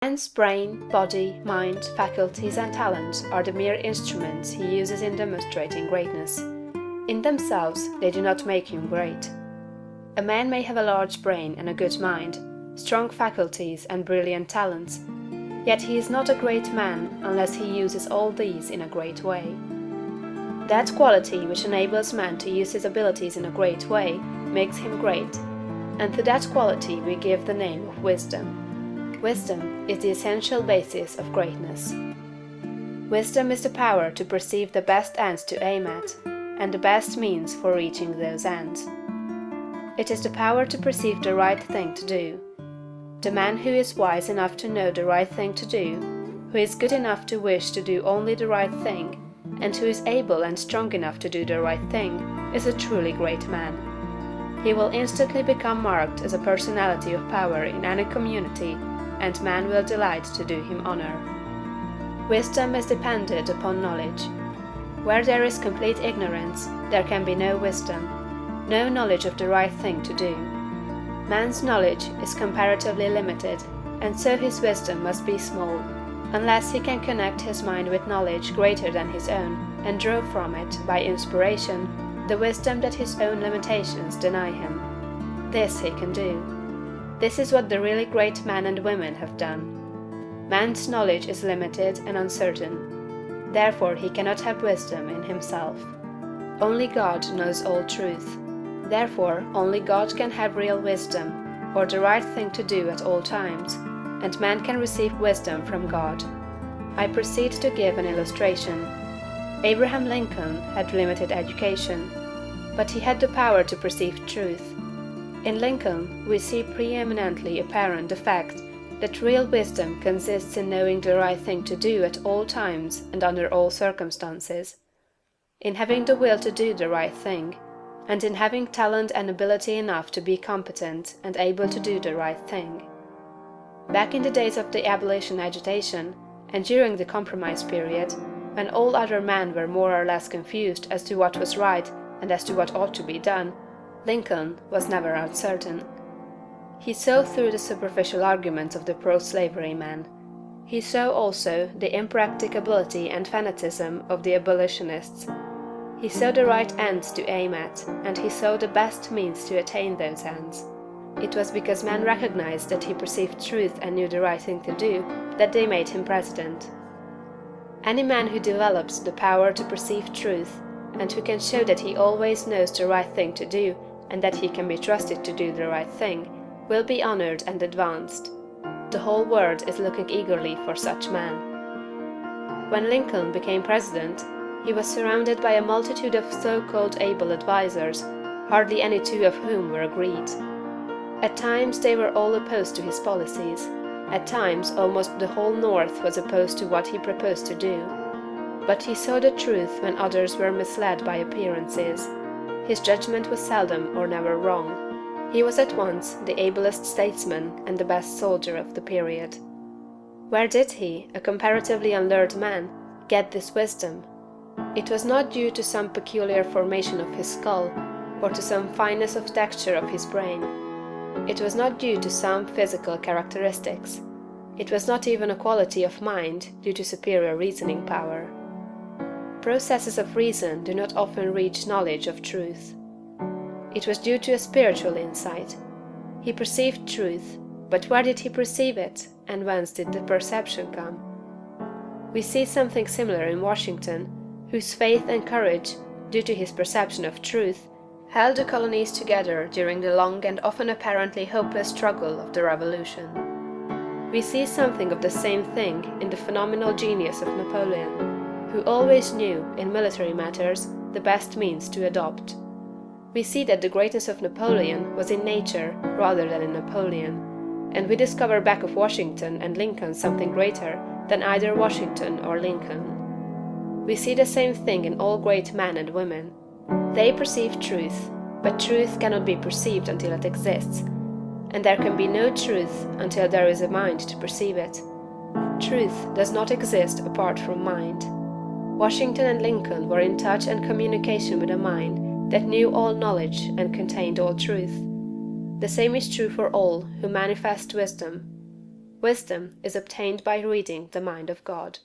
Man's brain, body, mind, faculties, and talents are the mere instruments he uses in demonstrating greatness. In themselves, they do not make him great. A man may have a large brain and a good mind, strong faculties and brilliant talents, yet he is not a great man unless he uses all these in a great way. That quality which enables man to use his abilities in a great way makes him great, and to that quality we give the name of wisdom. Wisdom is the essential basis of greatness. Wisdom is the power to perceive the best ends to aim at, and the best means for reaching those ends. It is the power to perceive the right thing to do. The man who is wise enough to know the right thing to do, who is good enough to wish to do only the right thing, and who is able and strong enough to do the right thing, is a truly great man. He will instantly become marked as a personality of power in any community, and man will delight to do him honor. Wisdom is dependent upon knowledge. Where there is complete ignorance, there can be no wisdom, no knowledge of the right thing to do. Man's knowledge is comparatively limited, and so his wisdom must be small, unless he can connect his mind with knowledge greater than his own, and draw from it, by inspiration, the wisdom that his own limitations deny him. This he can do. This is what the really great men and women have done. Man's knowledge is limited and uncertain. Therefore he cannot have wisdom in himself. Only God knows all truth. Therefore only God can have real wisdom, or the right thing to do at all times, and man can receive wisdom from God. I proceed to give an illustration. Abraham Lincoln had limited education, but he had the power to perceive truth. In Lincoln, we see preeminently apparent the fact that real wisdom consists in knowing the right thing to do at all times and under all circumstances, in having the will to do the right thing, and in having talent and ability enough to be competent and able to do the right thing. Back in the days of the abolition agitation, and during the compromise period, when all other men were more or less confused as to what was right and as to what ought to be done, Lincoln was never uncertain. He saw through the superficial arguments of the pro-slavery men. He saw also the impracticability and fanaticism of the abolitionists. He saw the right ends to aim at, and he saw the best means to attain those ends. It was because men recognized that he perceived truth and knew the right thing to do that they made him president. Any man who develops the power to perceive truth, and who can show that he always knows the right thing to do, and that he can be trusted to do the right thing, will be honored and advanced. The whole world is looking eagerly for such men. When Lincoln became president, he was surrounded by a multitude of so-called able advisers, hardly any two of whom were agreed. At times they were all opposed to his policies. At times almost the whole North was opposed to what he proposed to do. But he saw the truth when others were misled by appearances. His judgment was seldom or never wrong. He was at once the ablest statesman and the best soldier of the period. Where did he, a comparatively unlearned man, get this wisdom? It was not due to some peculiar formation of his skull, or to some fineness of texture of his brain. It was not due to some physical characteristics. It was not even a quality of mind due to superior reasoning power. Processes of reason do not often reach knowledge of truth. It was due to a spiritual insight. He perceived truth, but where did he perceive it, and whence did the perception come? We see something similar in Washington, whose faith and courage, due to his perception of truth, held the colonies together during the long and often apparently hopeless struggle of the Revolution. We see something of the same thing in the phenomenal genius of Napoleon, who always knew, in military matters, the best means to adopt. We see that the greatness of Napoleon was in nature rather than in Napoleon, and we discover back of Washington and Lincoln something greater than either Washington or Lincoln. We see the same thing in all great men and women. They perceive truth, but truth cannot be perceived until it exists, and there can be no truth until there is a mind to perceive it. Truth does not exist apart from mind. Washington and Lincoln were in touch and communication with a mind that knew all knowledge and contained all truth. The same is true for all who manifest wisdom. Wisdom is obtained by reading the mind of God.